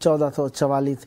1444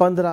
15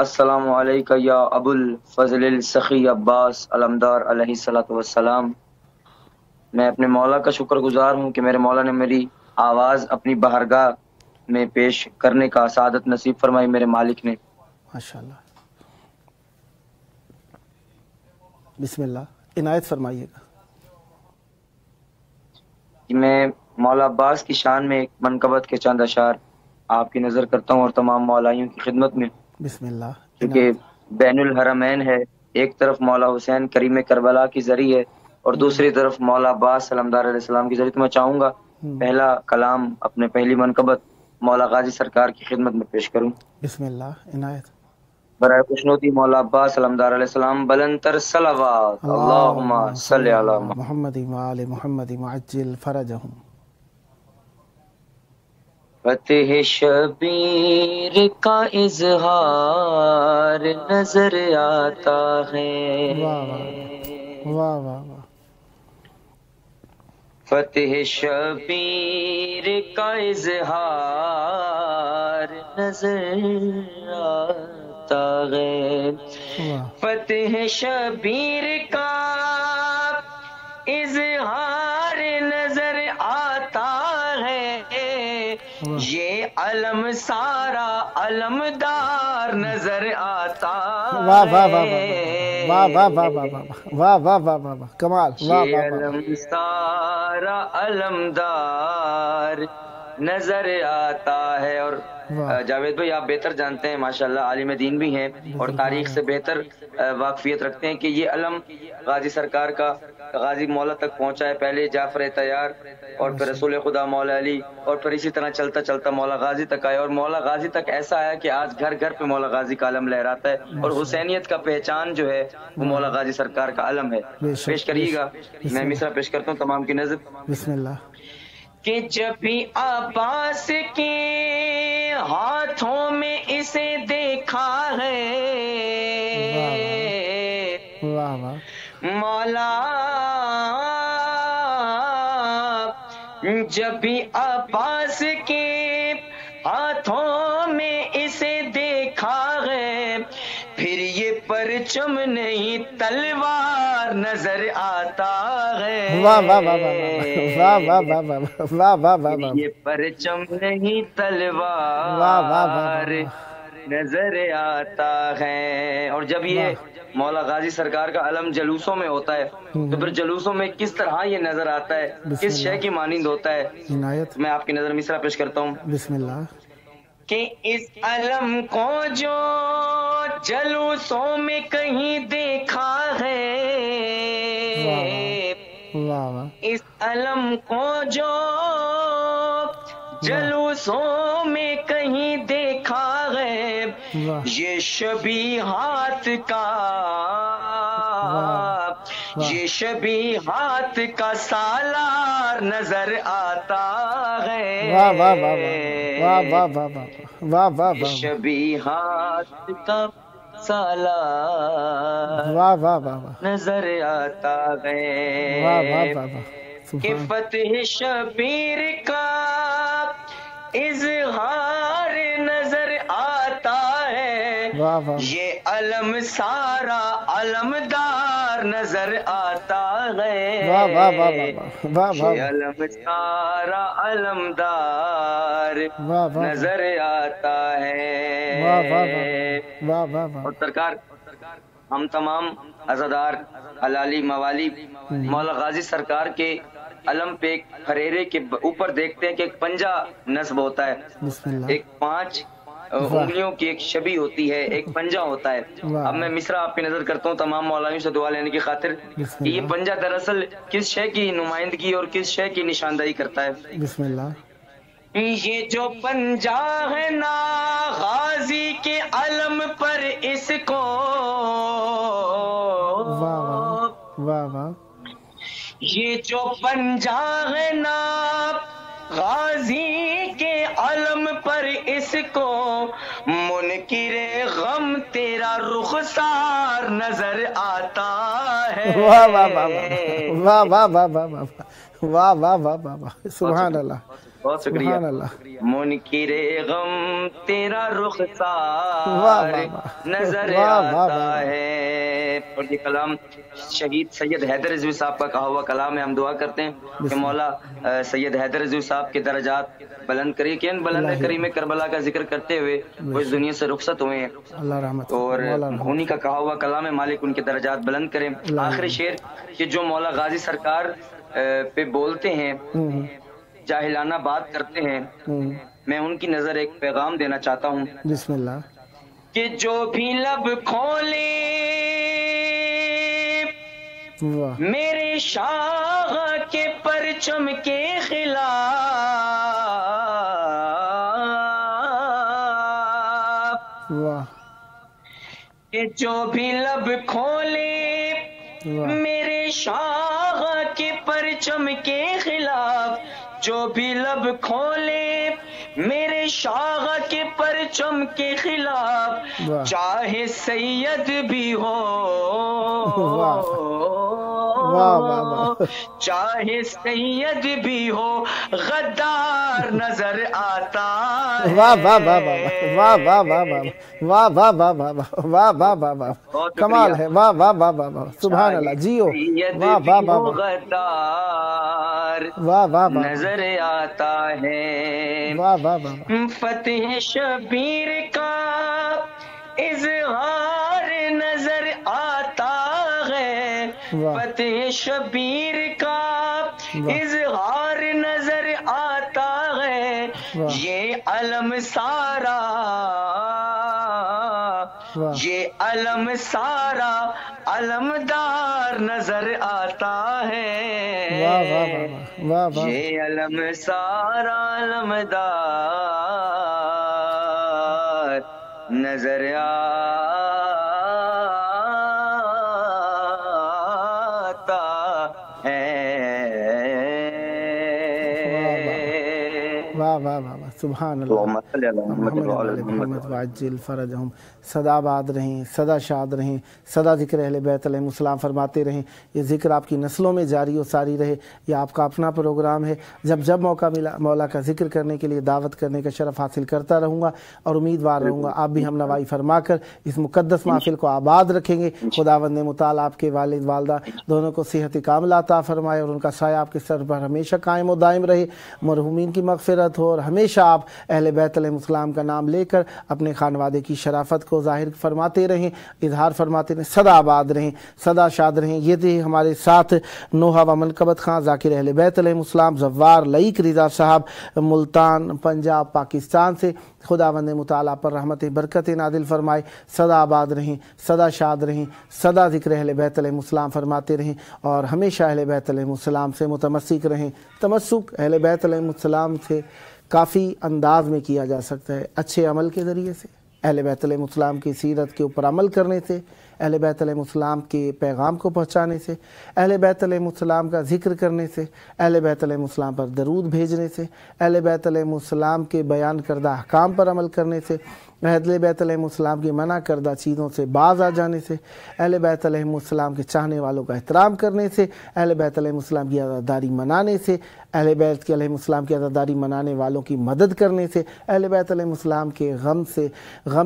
السلام علیکم یا ابو الفضل السخی عباس علمدار علیہ الصلوۃ والسلام۔ میں اپنے مولا کا شکر گزار ہوں کہ میرے مولا نے میری آواز اپنی بارگاہ میں پیش کرنے کا سعادت نصیب فرمائی میرے مالک نے۔ ماشاءاللہ، بسم اللہ، عنایت فرمائیے گا۔ میں مولا عباس کی شان میں ایک منقبت کے چند اشعار آپ کی نظر کرتا ہوں اور تمام مولائیوں کی خدمت میں، بسم اللہ۔ کیونکہ بین الحرمین ہے، ایک طرف مولا حسین کریم کربلا کی ذریعہ ہے اور دوسری طرف مولا عباس علمدار علیہ السلام کی ذریعہ۔ تو میں چاہوں گا پہلا کلام اپنے پہلی منقبت مولا غازی سرکار کی خدمت میں پیش کروں۔ بسم اللہ، عنایت۔ برائے خوشنودی مولا عباس علمدار علیہ السلام بلندتر صلوات، اللہم صلی علی محمد وآل محمد معجل فرجہم۔ فتح شبیر کا اظہار نظر آتا ہے، واہ واہ واہ واہ۔ فتح شبیر کا اظہار نظر آتا ہے، فتح شبیر کا اظہار نظر آتا ہے، یہ علم سارا علمدار نظر آتا ہے، واہ واہ واہ واہ واہ واہ واہ واہ واہ واہ واہ واہ، کمال، واہ یہ واہ واہ۔ علم سارا علمدار نظر آتا ہے۔ اور جاوید بھائی آپ بہتر جانتے ہیں، ماشاءاللہ عالم دین بھی ہیں اور تاریخ سے بہتر واقفیت رکھتے ہیں کہ یہ علم غازی سرکار کا غازی مولا تک پہنچا ہے، پہلے جعفر تیار اور پھر رسول خدا مولا علی اور پھر اسی طرح چلتا چلتا مولا غازی تک آیا، اور مولا غازی تک ایسا آیا کہ آج گھر گھر پہ مولا غازی کا علم لہراتا ہے، اور حسینیت کا پہچان جو ہے وہ مولا غازی سرکار کا علم ہے۔ پیش کریے گا، میں مصرع پیش کرتا ہوں تمام کی نظر۔ بسم اللہ۔ کہ جب بھی عباس کے ہاتھوں میں اسے دیکھا ہے واہ واہ، مولا، جب بھی عباس کے ہاتھوں میں اسے دیکھا ہے، پھر یہ پرچم نہیں تلوار نظر آتا ہے، واہ واہ واہ واہ واہ واہ واہ واہ واہ واہ، یہ پرچم نہیں واہ واہ تلوار نظر آتا ہے۔ اور جب یہ مولا غازی سرکار کا علم جلوسوں میں ہوتا ہے تو پھر جلوسوں میں کس طرح یہ نظر آتا ہے، کس شے کی مانند ہوتا ہے، عنایت۔ میں آپ کی نظر مصرع پیش کرتا ہوں بسم اللہ۔ کہ اس علم کو جو جلوسوں میں کہیں دیکھا ہے، واہ واہ، اس علم کو جو جلوسوں میں کہیں دیکھا ہے، یہ شبیہات کا، یہ شبیہات کا سالار نظر آتا ہے، واہ واہ واہ واہ واہ واہ واہ واہ واہ، شبیہات کا سالار واہ واہ واہ نظر آتا ہے، واہ واہ واہ، کہ فتح شبیر کا اظہار نظر آتا ہے، یہ علم سارا علمدار نظر آتا ہے، یہ علم سارا علمدار نظر آتا ہے۔ اور سرکار ہم تمام عزادار حلالی موالی مولا غازی سرکار کے علم پہ ایک پھریرے کے اوپر دیکھتے ہیں کہ ایک پنجہ نصب ہوتا ہے، ایک 5 انگلیوں کی ایک شبی ہوتی ہے، ایک پنجہ ہوتا ہے۔ اب میں مصرع آپ کی نظر کرتا ہوں تمام مولائیوں سے دعا لینے کی خاطر کہ یہ پنجہ دراصل کس شے کی نمائندگی اور کس شے کی نشاندہی کرتا ہے۔ بسم اللہ۔ یہ جو پنجہ ہے نا غازی کے علم پر اس کو، واہ واہ، یہ جو پنجہ ہے نا غازی کے علم پر اس کو، منکر غم تیرا رخسار نظر آتا ہے، واہ واہ واہ واہ واہ واہ واہ واہ واہ واہ واہ، سبحان اللہ۔ بہت شکریہ. سبحان اللہ. منکر غم تیرا رخسار نظر آتا ہے. اور یہ کلام شہید سید حیدر رضوی صاحب کا کہا ہوا کلام ہے. ہم دعا کرتے ہیں کہ مولا سید حیدر رضوی صاحب کے درجات بلند کرے. کہ ان بلند کریم کربلا کا ذکر کرتے ہوئے وہ اس دنیا سے رخصت ہوئے ہیں, اللہ رحمت اور انہی کا کہا ہوا کلام ہے, مالک ان کے درجات بلند کرے. آخری شعر کہ جو مولا غازی سرکار پہ بولتے ہیں, جاہلانہ بات کرتے ہیں, میں ان کی نظر ایک پیغام دینا چاہتا ہوں. بسم اللہ. کہ جو بھی لب کھولے میرے شاہ کے پرچم کے خلاف, کہ جو بھی لب کھولے میرے شاہ کے پرچم کے خلاف, جو بھی لب کھولے میرے شاہ کے پرچم کے خلاف, چاہے سید بھی ہو چاہے سید بھی ہو غدار نظر آتا ہے. واہ واہ واہ واہ واہ واہ واہ واہ واہ واہ واہ واہ واہ واہ, کمال ہے. واہ واہ واہ واہ واہ, سبحان اللہ. جیو. واہ واہ واہ غدار واہ واہ نظر آتا ہے. واہ واہ واہ. فتح شبیر کا اظہار نظر آتا ہے. فتح شبیر کا اظہار نظر آتا ہے. یہ علم سارا یہ علم سارا علمدار نظر آتا ہے. یہ علم سارا علمدار نظر آتا ہے. واہ واہ واہ واہ, سبحان اللہ. محمد وعجل فرجہم. سدا آباد رہیں, سدا شاد رہیں, سدا ذکر اہل بیت علیہ السلام فرماتے رہیں. یہ ذکر آپ کی نسلوں میں جاری و ساری رہے. یہ آپ کا اپنا پروگرام ہے. جب جب موقع ملا مولا کا ذکر کرنے کے لیے دعوت کرنے کا شرف حاصل کرتا رہوں گا, اور امیدوار رہوں گا آپ بھی ہم نوائی فرما کر اس مقدس محفل کو آباد رکھیں گے. خداوند متعال آپ کے والد والدہ دونوں کو صحت کاملہ عطا فرمائے, اور ان کا سایہ آپ کے سر پر ہمیشہ قائم و دائم رہے. مرحومین کی مغفرت ہو, اور ہمیشہ آپ اہل بیت علیہ السلام کا نام لے کر اپنے خانوادے کی شرافت کو ظاہر فرماتے رہیں, اظہار فرماتے رہیں. سدا آباد رہیں, سدا شاد رہیں. یہ تھے ہمارے ساتھ نوحہ و منقبت خان ذاکر اہل بیت علیہ السلام زوار لئیک رضا صاحب, ملتان پنجاب پاکستان سے. خداوند متعالی پر رحمت برکت نازل فرمائے. سدا آباد رہیں, سدا شاد رہیں, سدا ذکر اہل بیت علیہ السلام فرماتے رہیں, اور ہمیشہ اہل بیت علیہ السلام سے متمسک رہیں. تمسک اہل بیت علیہ السلام سے کافی انداز میں کیا جا سکتا ہے. اچھے عمل کے ذریعے سے, اہل بیت علیہ السلام کی سیرت کے اوپر عمل کرنے سے, اہل بیت علیہ السلام کے پیغام کو پہنچانے سے, اہل بیت علیہ السلام کا ذکر کرنے سے, اہل بیت علیہ السلام پر درود بھیجنے سے, اہل بیت علیہ السلام کے بیان کردہ احکام پر عمل کرنے سے, اہل بیت علیہ السلام کی منع کردہ چیزوں سے باز آ جانے سے, اہل بیت علیہ السلام کے چاہنے والوں کا احترام کرنے سے, اہل بیت علیہ السلام کی عزاداری منانے سے, اہل بیت علیہ السلام کی عزاداری منانے والوں کی مدد کرنے سے, اہل بیت علیہ السلام کے غم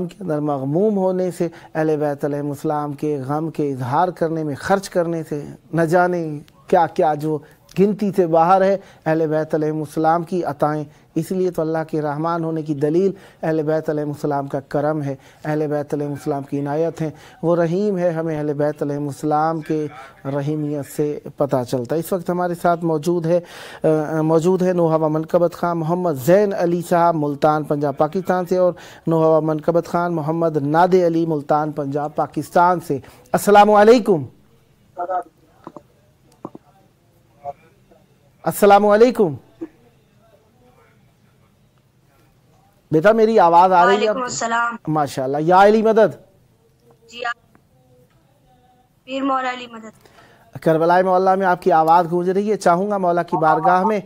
کے اندر مغموم ہونے سے, اہل بیت علیہ السلام کے غم کے اظہار کرنے میں خرچ کرنے سے, نہ جانے کیا کیا جو گنتی سے باہر ہے اہل بیت علیہ السلام کی عطائیں. اس لیے تو اللہ کے رحمان ہونے کی دلیل اہل بیت علیہ السلام کا کرم ہے, اہل بیت علیہ السلام کی عنایت ہے. وہ رحیم ہے, ہمیں اہل بیت علیہ السلام کے رحیمیت سے پتہ چلتا ہے. اس وقت ہمارے ساتھ موجود ہے نوحہ و منقبت خان محمد زین علی صاحب ملتان پنجاب پاکستان سے, اور نوحہ و منقبت خان محمد نادے علی ملتان پنجاب پاکستان سے. السلام علیکم. السلام علیکم. بیٹا میری آواز آ رہی ہے؟ وعلیکم السلام. ماشاءاللہ. یا علی مدد. جی پیر مولا علی مدد. کربلا مولا میں آپ کی آواز گونج رہی ہے. چاہوں گا مولا کی بارگاہ میں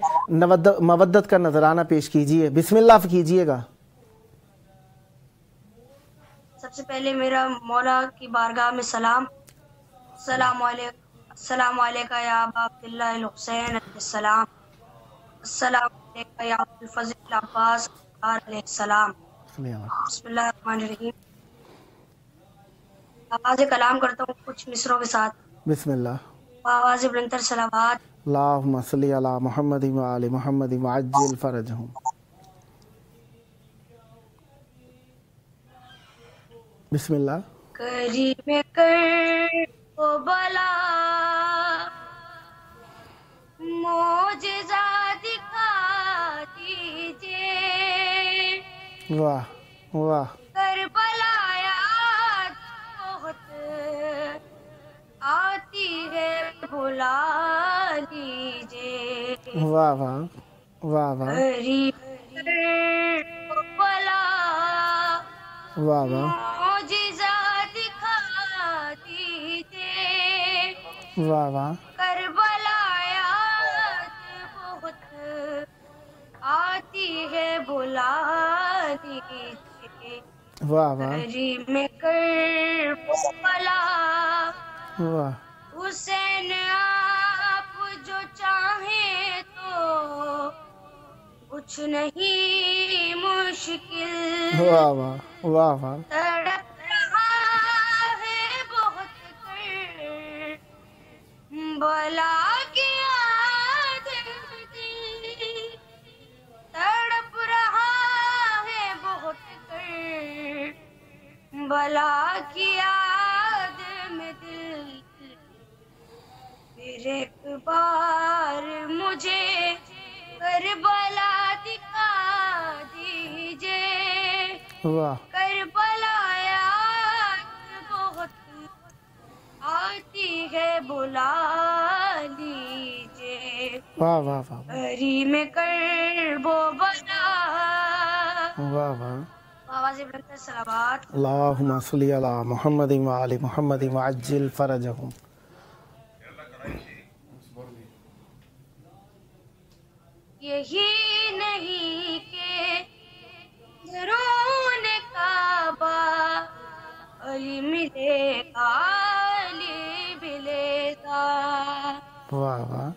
مودت کا نذرانہ پیش کیجئے. بسم اللہ کیجئے گا. سب سے پہلے میرا مولا کی بارگاہ میں سلام. السلام علیکم یا ابا عبداللہ الحسین علیہ السلام. السلام علیکہ یا ابو الفضل عباس علیہ السلام۔ بسم اللہ الرحمن الرحیم۔ آواز کلام کرتا ہوں کچھ مصروں کے ساتھ۔ بسم اللہ۔ آواز بلندر صلوات۔ اللہم صلی علی محمد و آل محمد وعجل فرجہم۔ بسم اللہ۔ کریم کر وہ بلا معجزہ دکھا دیجئے، واہ واہ۔ کربلا یاد بہت آتی ہے بلا لیجئے، واہ واہ واہ واہ کریم کر وہ بلا واہ واہ معجزہ دکھا دیجئے، واہ واہ کربلا یاد بہت آتی ہے بلا دیجئے، واہ واہ کریم کربلا واہ حسین آپ جو چاہیں تو کچھ نہیں مشکل، واہ واہ واہ واہ تڑپ رہا ہے بہت کر بلا کی عادت دل، تڑپ رہا ہے بہت کر بلا کی عادت میں دل، پھر ایک بار مجھے کربلا دکھا دیجئے، واہ کربلا یاد بہت آتی ہے بلا لیجئے، واہ واہ واہ کریم کرب و بلا۔ واہ واہ۔ آواز بلند صلوات۔ اللہم صلی علی محمد و آل محمد وعجل فرجہم۔ یہی نہیں کہ درون کعبہ علی ملے گا، علی ملے گا، واہ واہ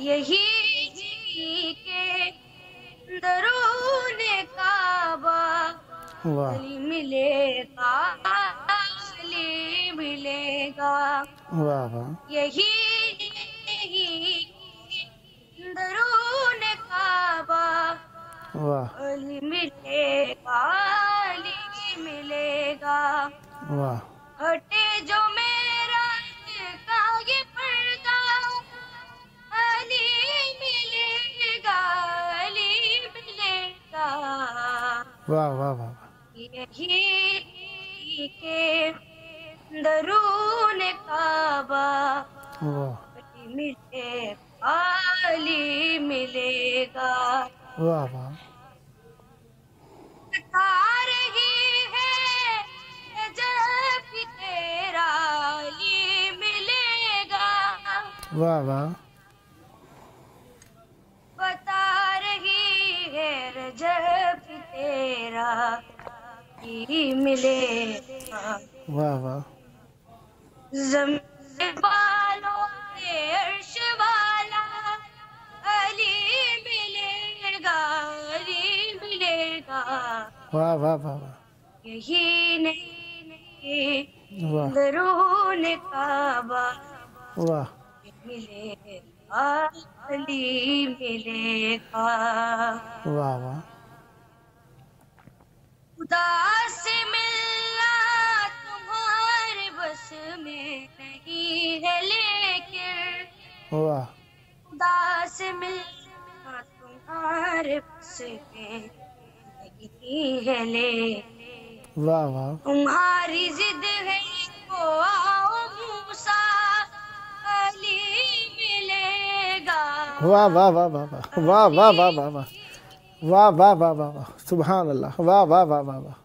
یہی نہیں کہ درون کعبہ واہ علی ملے گا، علی ملے گا، واہ واہ یہی نہیں درون کعبہ واہ علی ملے گا، علی ملے گا، واہ ہٹے جو میرا کا یہ پردہ، علی ملے گا، علی ملے گا، واہ واہ واہ یہی کہ درون کعبہ واہ علی ملے گا، علی ملے گا، واہ واہ بتا رہی ہے جب بھی تیرا علی ملے گا، واہ واہ بتا رہی ہے رجب بھی تیرا علی ملے گا، واہ واہ زمین بالوں سے عرش والا علی ملے گا، علی ملے گا، واہ واہ واہ واہ یہی نہیں واہ درون کعبہ واہ ملے گا، علی ملے گا، واہ واہ خدا سے ملنا تمہارے بس میں نہیں ہے، لیکن واہ خدا سے ملنا تمہارے بس میں نہیں ہے، لیکن واہ واہ تمہاری ضد ہے تو آؤ موسیٰ، علی ملے گا، واہ واہ واہ واہ واہ واہ واہ واہ واہ واہ واہ واہ واہ واہ سبحان اللہ، واہ واہ واہ واہ واہ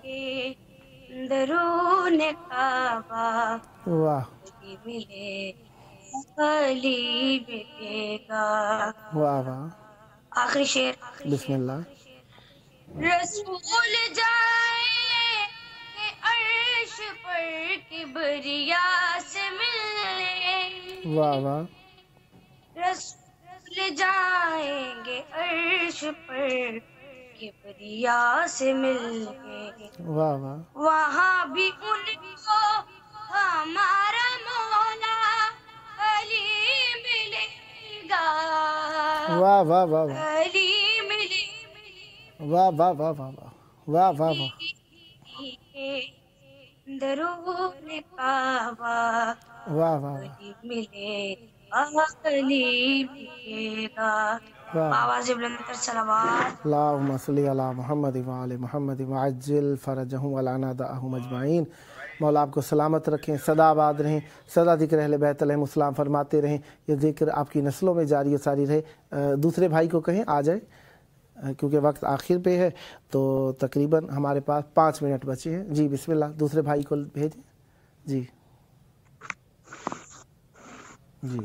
کہ درون کعبہ واہ علی ملے گا، علی ملے گا، واہ واہ آخری شعر۔ بسم اللہ۔ رسول جائے کہ عرش پر کبریا سے ملنے، واہ واہ رسول جائیں گے عرش پر کبریا سے ملنے، واہ واہ وہاں بھی ان کو ہمارا مولا علی ملے گا، واہ واہ واہ واہ علی ملے واہ واہ واہ واہ واہ واہ واہ درون کعبہ، واہ واہ علی ملے گا، علی ملے گا، واہ آواز بلند کر صلوات۔ اللہم صلی علی محمد وآل محمد وعجل فرجہم ولانا دعہم اجمعین۔ مولا آپ کو سلامت رکھیں، سدا آباد رہیں، سدا ذکر اہل بیت علیہم السلام فرماتے رہیں، یہ ذکر آپ کی نسلوں میں جاری و ساری رہے۔ دوسرے بھائی کو کہیں آ جائے کیونکہ وقت آخر پہ ہے، تو تقریباً ہمارے پاس 5 منٹ بچے ہیں۔ جی بسم اللہ، دوسرے بھائی کو بھیجیں۔ جی جی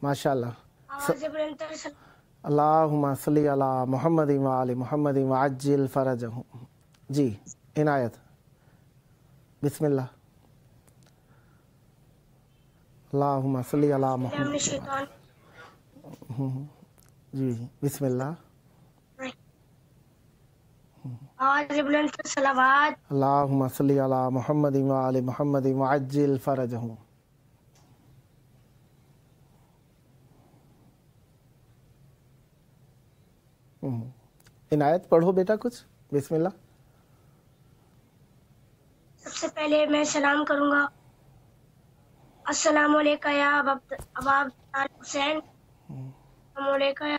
ماشاءاللہ۔ آواز بلند کر صلوات۔ اللہم صلی علی محمد وآل محمد وعجل فرجہم۔ جی عنایت، بسم اللہ۔ اللہم صلی علی محمد، جی بسم اللہ۔ آواز بلند کر صلوات۔ اللہم صلی علی محمد وآل محمد وعجل فرجہم۔ عنایت پڑھو بیٹا کچھ، بسم اللہ۔ سب سے پہلے میں سلام کروں گا، السلام علیکم یا ابا حسین، السلام علیکم یا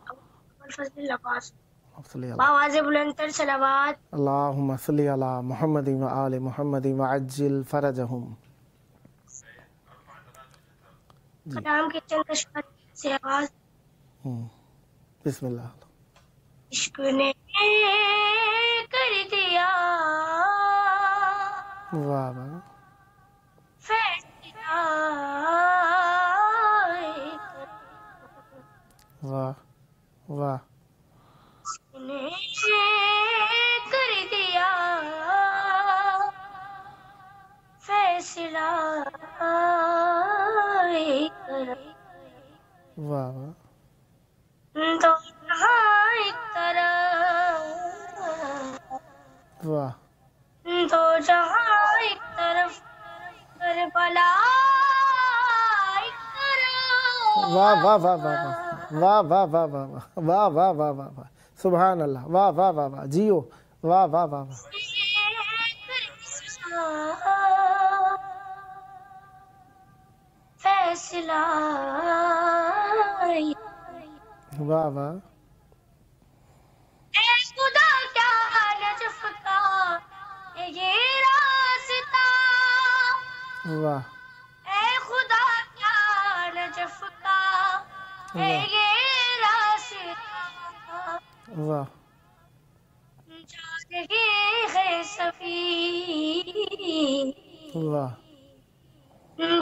ابوالفضل عباس، آواز بلند تر صلوات۔ اللہم صلی علی محمد وآل محمد وعجل فرجہم۔ کلام کے چند اشعار سے آغاز۔ بسم اللہ۔ عشق نے کر دیا واہ واہ فیصلہ، واہ واہ عشق نے کر دیا فیصلہ، واہ واہ تو جہاں ایک طرف، واہ تو جہاں ایک طرف کربلا ایک طرف، واہ واہ واہ واہ واہ واہ واہ واہ واہ واہ واہ واہ واہ سبحان اللہ، واہ واہ واہ واہ جیو، واہ واہ واہ واہ فیصلہ، واہ واہ اے خدا کیا نجف کا یہ راستہ، واہ اے خدا کیا نجف کا یہ راستہ، واہ جا رہے ہے سفی، واہ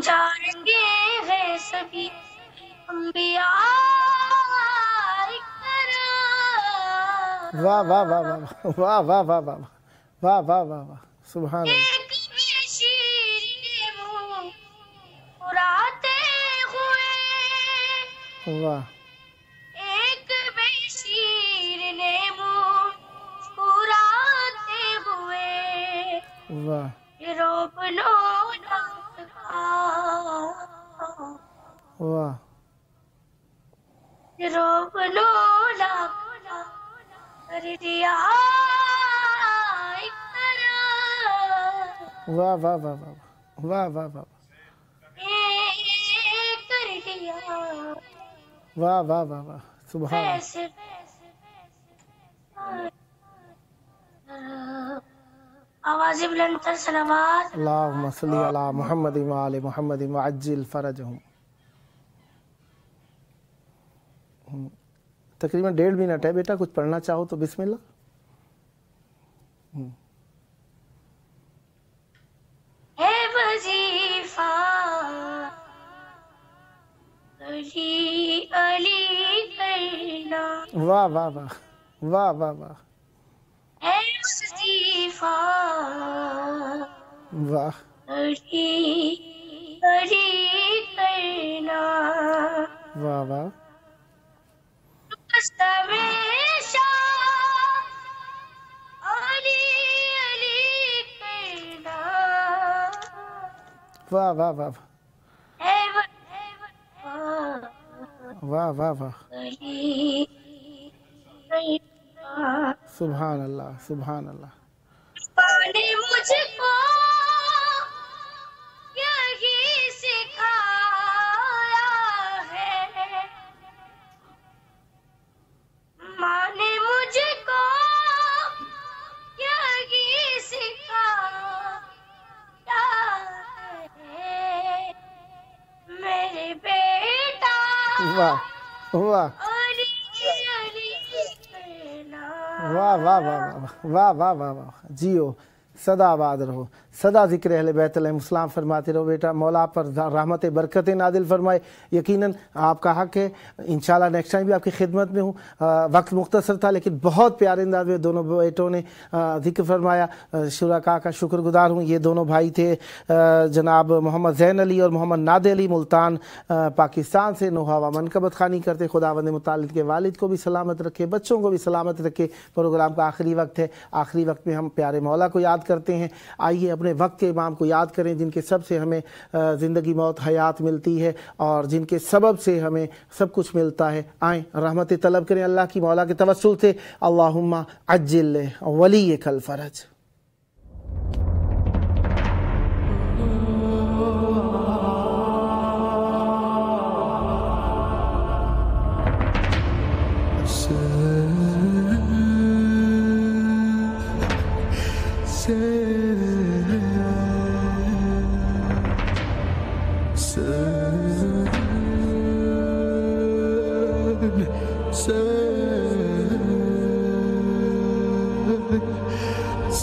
جا رہے ہیں سبھی انبیاء ایک طرف، واہ واہ واہ واہ واہ واہ واہ واہ واہ واہ واہ واہ سبحان اللہ، ایک بے شیریں منہ پراتے ہوئے، واہ ایک بے شیریں منہ پراتے ہوئے، واہ یہ روب لو واہ روب لولا کر دیا ایک طرف، واہ واہ واہ واہ واہ واہ واہ کر دیا واہ واہ واہ واہ سبحان اللہ، فیصلہ، آواز بلند تر صلوات۔ اللہم صلی علی محمد وآل محمد وعجل فرجہم۔ تقریباً 1.5 منٹ ہے بیٹا، کچھ پڑھنا چاہو تو بسم اللہ۔ ہے وظیفہ علی علی کرنا، واہ واہ واہ واہ واہ واہ ہے وظیفہ واہ علی علی کرنا، واہ واہ واہ واہ واہ واہ واہ واہ، سبحان اللہ سبحان اللہ. مجھ کو یہی سکھایا ہے، ماں نے مجھ کو یہی سکھایا ہے، میرے بیٹا واہ واہ واہ واہ واہ واہ واہ واہ واہ، جیو سدا آباد رہو، سدا ذکر اہل بیت علیہ السلام فرماتے رہو. بیٹا مولا آپ پر رحمت برکت نازل فرمائے. یقیناً آپ کا حق ہے، انشاءاللہ نیکسٹ ٹائم بھی آپ کی خدمت میں ہوں. وقت مختصر تھا لیکن بہت پیارے انداز میں دونوں بیٹوں نے ذکر فرمایا. شرکاء کا شکر گزار ہوں. یہ دونوں بھائی تھے جناب محمد زین علی اور محمد نادر علی، ملتان پاکستان سے نوحہ منقبت خوانی کرتے. خداوند متعال کے والد کو بھی سلامت رکھے، بچوں کو بھی سلامت رکھے. پروگرام کا آخری وقت ہے، آخری وقت میں ہم پیارے مولا کو یاد کرتے ہیں. آئیے اپنے وقت کے امام کو یاد کریں جن کے سب سے ہمیں زندگی موت حیات ملتی ہے اور جن کے سبب سے ہمیں سب کچھ ملتا ہے. آئیں رحمت طلب کریں اللہ کی، مولا کے توسل سے. اللہم عجل ولیک الفرج.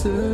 Say